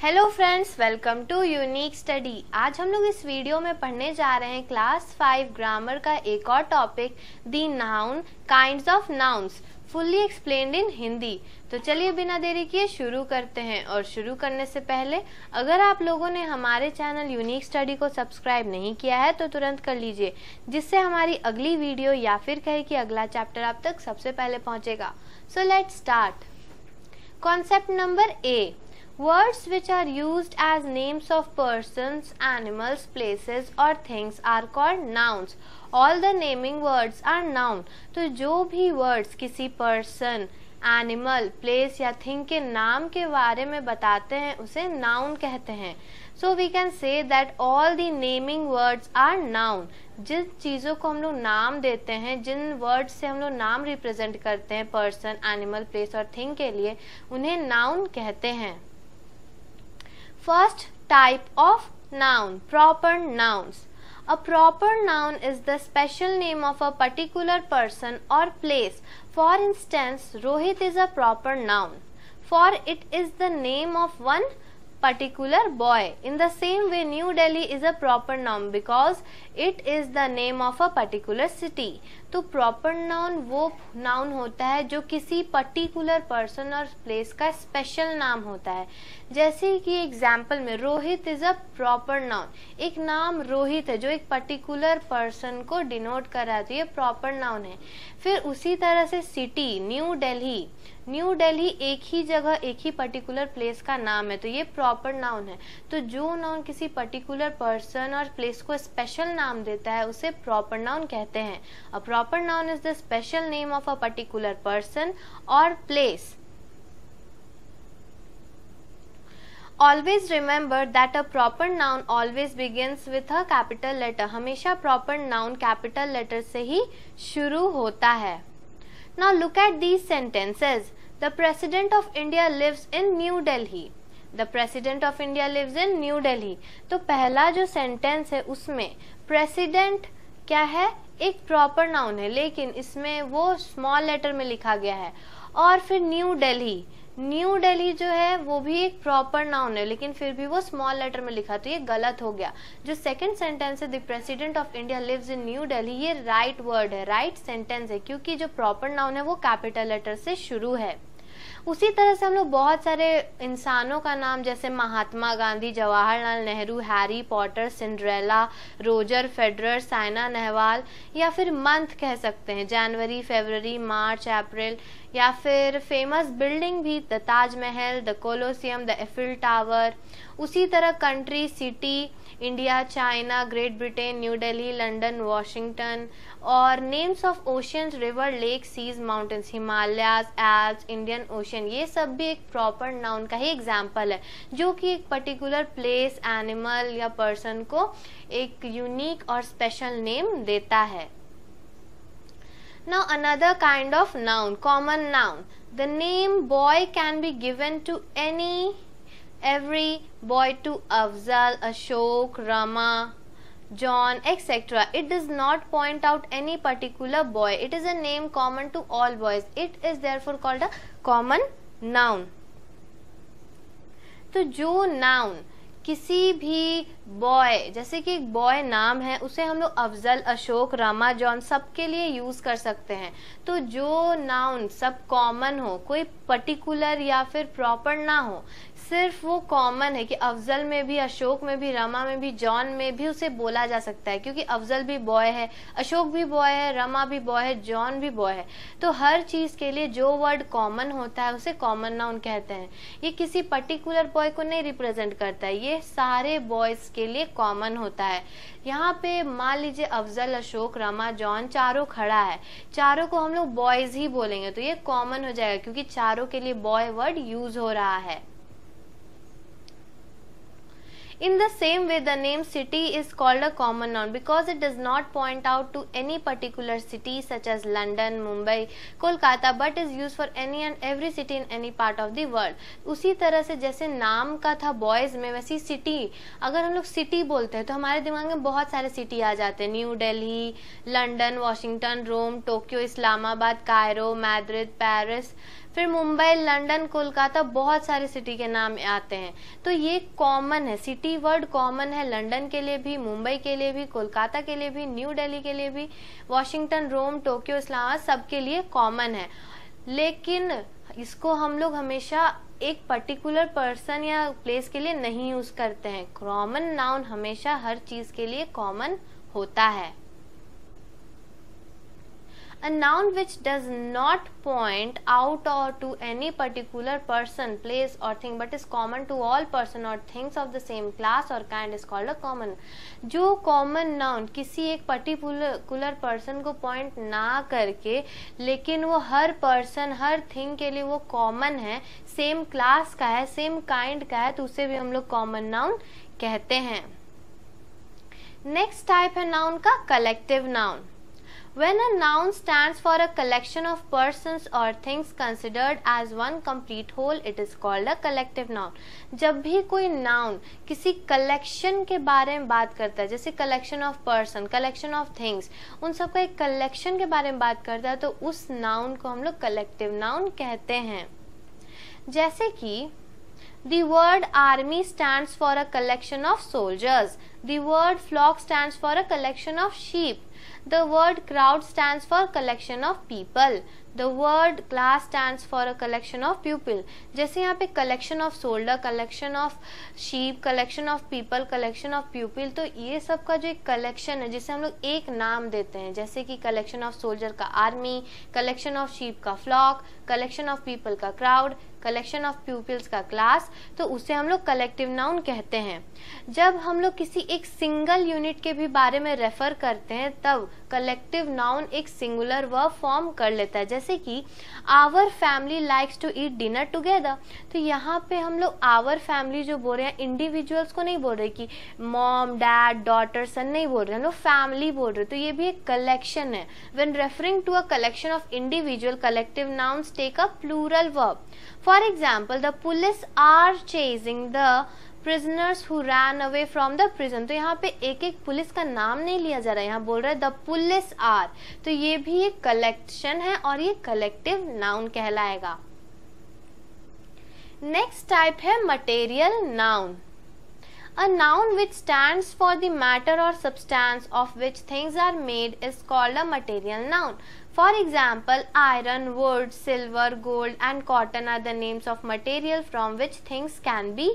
Hello friends, welcome to unique study. आज हम लोग इस वीडियो में पढ़ने जा रहे हैं क्लास 5 ग्रामर का एक और topic, the noun kinds of nouns, fully explained इन हिंदी। तो चलिए बिना देरी किए शुरू करते हैं। और शुरू करने से पहले अगर आप लोगों ने हमारे चैनल यूनिक स्टडी को सब्सक्राइब नहीं किया है तो तुरंत कर लीजिए, जिससे हमारी अगली वीडियो या फिर कहे कि अगला चैप्टर आप तक सबसे पहले पहुंचेगा। So let's start. Concept number A, words which are used as names of persons, animals, places or things are called nouns. All the naming words are noun. तो जो भी words किसी person, animal, place या thing के नाम के बारे में बताते हैं उसे noun कहते हैं। So we can say that all the naming words are noun. जिन चीज़ों को हम लोग नाम देते हैं, जिन वर्ड से हम लोग नाम रिप्रेजेंट करते हैं पर्सन, एनिमल, प्लेस और थिंग के लिए, उन्हें नाउन कहते हैं। First type of noun, proper nouns. A proper noun is the special name of a particular person or place. For instance, Rohit is a proper noun, for it is the name of one particular boy. In the same way, New Delhi is a proper noun because it is the name of a particular city. तो proper noun वो noun होता है जो किसी particular person और place का special नाम होता है। जैसे कि एग्जाम्पल में Rohit is a proper noun, एक नाम रोहित है जो एक पर्टिकुलर पर्सन को डिनोट कर रहा है, तो ये प्रॉपर नाउन है। फिर उसी तरह से city, new Delhi, new Delhi एक ही जगह, एक ही पर्टिकुलर प्लेस का नाम है, तो ये प्रॉपर नाउन है। तो जो नाउन किसी पर्टिकुलर पर्सन और प्लेस को स्पेशल नाम देता है उसे प्रॉपर नाउन कहते हैं। A proper noun is the special name of a particular person और place. Always remember that a proper noun always begins with a capital letter. हमेशा proper noun capital letter से ही शुरू होता है। Now look at these sentences. The President of India lives in New Delhi. The President of India lives in New Delhi. तो पहला जो sentence है उसमें प्रेसिडेंट क्या है, एक प्रॉपर नाउन है, लेकिन इसमें वो स्मॉल लेटर में लिखा गया है। और फिर न्यू दिल्ली, न्यू दिल्ली जो है वो भी एक प्रॉपर नाउन है, लेकिन फिर भी वो स्मॉल लेटर में लिखा, तो ये गलत हो गया। जो सेकंड सेंटेंस है, the president of India lives in New Delhi, ये राइट वर्ड है, राइट सेंटेंस है, क्योंकि जो प्रॉपर नाउन है वो कैपिटल लेटर से शुरू है। उसी तरह से हम लोग बहुत सारे इंसानों का नाम जैसे Mahatma Gandhi, Jawaharlal Nehru, Harry Potter, Cinderella, Roger Federer, Saina Nehwal, या फिर मंथ कह सकते हैं, जनवरी, फरवरी, मार्च, अप्रैल, या फिर फेमस बिल्डिंग भी, the Taj Mahal, the Colosseum, the Eiffel Tower. उसी तरह country, city, India, China, Great Britain, New Delhi, London, Washington. और names of oceans, river, lake, seas, mountains, Himalayas, Alps, Indian Ocean, ये सब भी एक प्रॉपर नाउन का ही एग्जाम्पल है, जो कि एक पर्टिकुलर प्लेस, एनिमल या पर्सन को एक यूनिक और स्पेशल नेम देता है। Now another kind of noun, common noun. The name boy can be given to every boy, to Afzal, Ashok, Rama, John, etc. It does not point out any particular boy. It is a name common to all boys. It is therefore called a common noun. तो जो noun किसी भी boy, जैसे कि एक boy नाम है, उसे हम लोग अफजल, अशोक, रामा, जॉन सबके लिए यूज कर सकते हैं। तो जो नाउन सब कॉमन हो, कोई पर्टिकुलर या फिर प्रॉपर ना हो, सिर्फ वो कॉमन है कि अफजल में भी, अशोक में भी, रमा में भी, जॉन में भी उसे बोला जा सकता है, क्योंकि अफजल भी बॉय है, अशोक भी बॉय है, रमा भी बॉय है, जॉन भी बॉय है। तो हर चीज के लिए जो वर्ड कॉमन होता है उसे कॉमन नाउन कहते हैं। ये किसी पर्टिकुलर बॉय को नहीं रिप्रेजेंट करता है, ये सारे बॉयज के लिए कॉमन होता है। यहाँ पे मान लीजिए अफजल, अशोक, रमा, जॉन चारों खड़ा है, चारों को हम लोग बॉयज ही बोलेंगे, तो ये कॉमन हो जाएगा क्योंकि चारों के लिए बॉय वर्ड यूज हो रहा है। In the same way, the name city is called a common noun because it does not point out to any particular city such as London, Mumbai, Kolkata, but is used for any and every city in any part of the world. उसी तरह से जैसे नाम का था boys में, वैसी city, अगर हम लोग सिटी बोलते हैं तो हमारे दिमाग में बहुत सारे सिटी आ जाते हैं, New Delhi, London, Washington, Rome, Tokyo, Islamabad, Cairo, Madrid, Paris. फिर मुंबई, लंदन, कोलकाता, बहुत सारे सिटी के नाम आते हैं। तो ये कॉमन है, सिटी वर्ड कॉमन है लंदन के लिए भी, मुंबई के लिए भी, कोलकाता के लिए भी, न्यू दिल्ली के लिए भी, वॉशिंगटन, रोम, टोक्यो, इस्लामाबाद, सबके लिए कॉमन है। लेकिन इसको हम लोग हमेशा एक पर्टिकुलर पर्सन या प्लेस के लिए नहीं यूज करते हैं। कॉमन नाउन हमेशा हर चीज के लिए कॉमन होता है। A noun which does not point out or to any particular person, place or thing but is common to all person or things of the same class or kind is called a common। जो common noun किसी एक particular person को point ना करके लेकिन वो हर person हर thing के लिए वो common है, same class का है, same kind का है, तो उसे भी हम लोग common noun कहते हैं। Next type है noun का collective noun। When a noun stands for a collection of persons or things considered as one complete whole, it is called a collective noun। जब भी कोई noun किसी collection के बारे में बात करता है, जैसे collection of person, collection of things, उन सबका एक collection के बारे में बात करता है, तो उस noun को हम लोग collective noun कहते हैं। जैसे कि The word army stands for a collection of soldiers. The word flock stands for a collection of sheep. The word crowd stands for collection of people. The word class stands for a collection of pupil। जैसे यहाँ पे collection of soldier, collection of sheep, collection of people, collection of pupil, तो ये सब का जो एक collection है जिसे हम लोग एक नाम देते हैं, जैसे कि collection of soldier का army, collection of sheep का flock, collection of people का crowd, कलेक्शन ऑफ प्यूपिल्स का क्लास, तो उसे हम लोग कलेक्टिव नाउन कहते हैं। जब हम लोग किसी एक सिंगल यूनिट के भी बारे में रेफर करते हैं तब कलेक्टिव नाउन एक सिंगुलर वर्ब फॉर्म कर लेता है। जैसे कि our family likes to eat dinner together, तो यहाँ पे हम लोग आवर फैमिली जो बोल रहे हैं इंडिविजुअल्स को नहीं बोल रहे कि मॉम, डैड, डॉटर, सन नहीं बोल रहे, हम लोग फैमिली बोल रहे, तो ये भी एक कलेक्शन है। When referring to a collection of individual, collective nouns take a plural verb. For example, the police are chasing the prisoners who ran away from the prison। तो यहाँ पे एक एक पुलिस का नाम नहीं लिया जा रहा है, यहाँ बोल रहा है the police are, तो ये भी एक कलेक्शन है और ये कलेक्टिव नाउन कहलाएगा। नेक्स्ट टाइप है material noun. A noun which stands for the matter or substance of which things are made is called a material noun। For example, iron, wood, silver, gold and cotton are the names of material from which things can be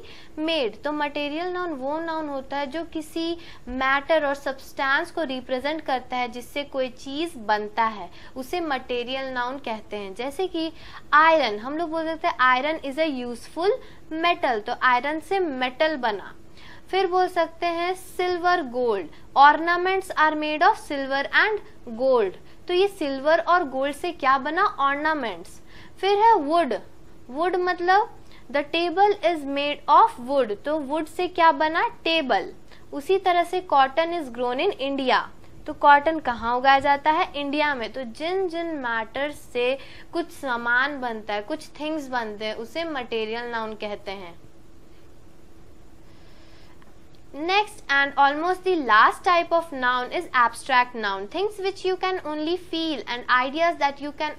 made। तो material noun वो noun होता है जो किसी matter और substance को represent करता है जिससे कोई चीज बनता है, उसे material noun कहते हैं। जैसे कि iron, हम लोग बोल सकते हैं iron is a useful metal, तो iron से metal बना। फिर बोल सकते हैं silver, gold, ornaments are made of silver and gold, तो ये सिल्वर और गोल्ड से क्या बना, ऑर्नामेंट्स। फिर है वुड, वुड मतलब the table is made of would, तो वुड से क्या बना, टेबल। उसी तरह से cotton is grown in India, तो कॉटन कहाँ उगाया जाता है, इंडिया में। तो जिन जिन मैटर्स से कुछ सामान बनता है, कुछ थिंग्स बनते हैं, उसे मटेरियल नाउन कहते हैं। Next and almost the last type of noun is abstract noun। Things which you can only feel and ideas that you can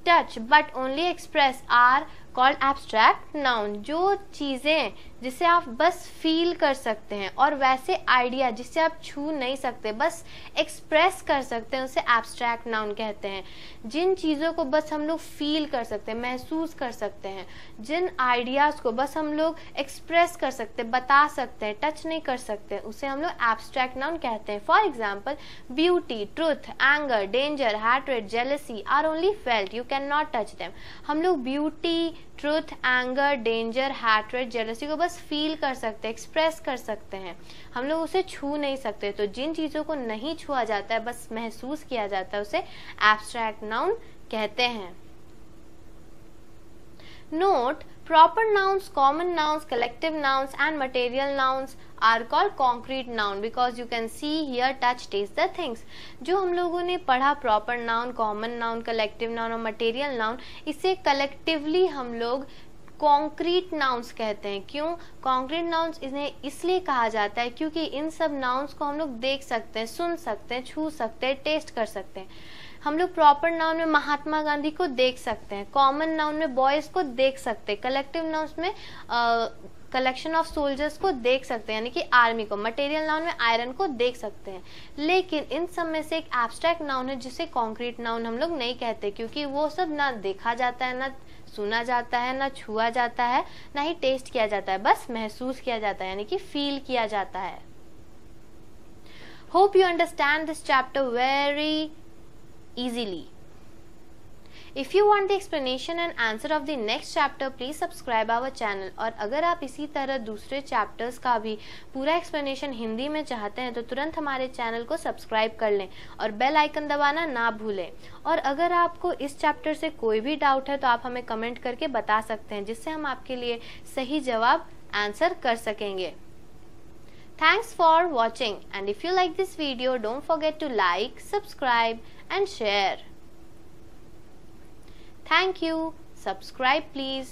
touch but only express are called abstract noun। जो चीजें जिसे आप बस feel कर सकते हैं और वैसे आइडिया जिसे आप छू नहीं सकते, बस एक्सप्रेस कर सकते हैं, उसे एब्स्ट्रैक्ट नाउन कहते हैं। जिन चीज़ों को बस हम लोग फील कर सकते हैं, महसूस कर सकते हैं, जिन आइडियाज़ को बस हम लोग एक्सप्रेस कर सकते हैं, बता सकते हैं, टच नहीं कर सकते, उसे हम लोग एब्स्ट्रैक्ट नाउन कहते हैं। For example, beauty, truth, anger, danger, hatred, jealousy are only felt, you can not touch them. हम लोग beauty, truth, anger, danger, hatred, jealousy को बस फील कर सकते हैं, एक्सप्रेस कर सकते हैं, हम लोग उसे छू नहीं सकते। तो जिन चीज़ों को नहीं छुआ जाता है, बस महसूस किया जाता है, उसे एब्स्ट्रैक्ट नाउन कहते हैं। Note, proper nouns, common nouns, collective nouns and material nouns are called concrete noun because you can see, hear, touch, taste the things। जो हम लोगों ने पढ़ा proper noun, common noun, collective noun और material noun, इसे collectively हम लोग concrete nouns कहते हैं। क्यों कॉन्क्रीट नाउन्स इन्हें इसलिए कहा जाता है क्योंकि इन सब नाउन्स को हम लोग देख सकते हैं, सुन सकते हैं, छू सकते हैं, टेस्ट कर सकते हैं। हम लोग प्रॉपर नाउन में महात्मा गांधी को देख सकते हैं, कॉमन नाउन में बॉयज को देख सकते हैं, कलेक्टिव नाउन में कलेक्शन ऑफ सोल्जर्स को देख सकते हैं यानी कि आर्मी को, मटेरियल नाउन में आयरन को देख सकते हैं। लेकिन इन सब में से एक एब्स्ट्रैक्ट नाउन है जिसे कॉन्क्रीट नाउन हम लोग नहीं कहते, क्योंकि वो सब ना देखा जाता है, ना सुना जाता है, ना छुआ जाता है, ना ही टेस्ट किया जाता है, बस महसूस किया जाता है यानी कि फील किया जाता है। Hope you understand this chapter very easily. If you want the explanation and answer of the next chapter, please subscribe our channel. और अगर आप इसी तरह दूसरे चैप्टर्स का भी पूरा एक्सप्लेनेशन हिंदी में चाहते हैं तो तुरंत हमारे चैनल को सब्सक्राइब कर लें और बेल आइकन दबाना ना भूलें। और अगर आपको इस चैप्टर से कोई भी डाउट है तो आप हमें कमेंट करके बता सकते हैं, जिससे हम आपके लिए सही जवाब आंसर कर सकेंगे। Thanks for watching, and if you like this video, don't forget to like, subscribe and share. Thank you. Subscribe please.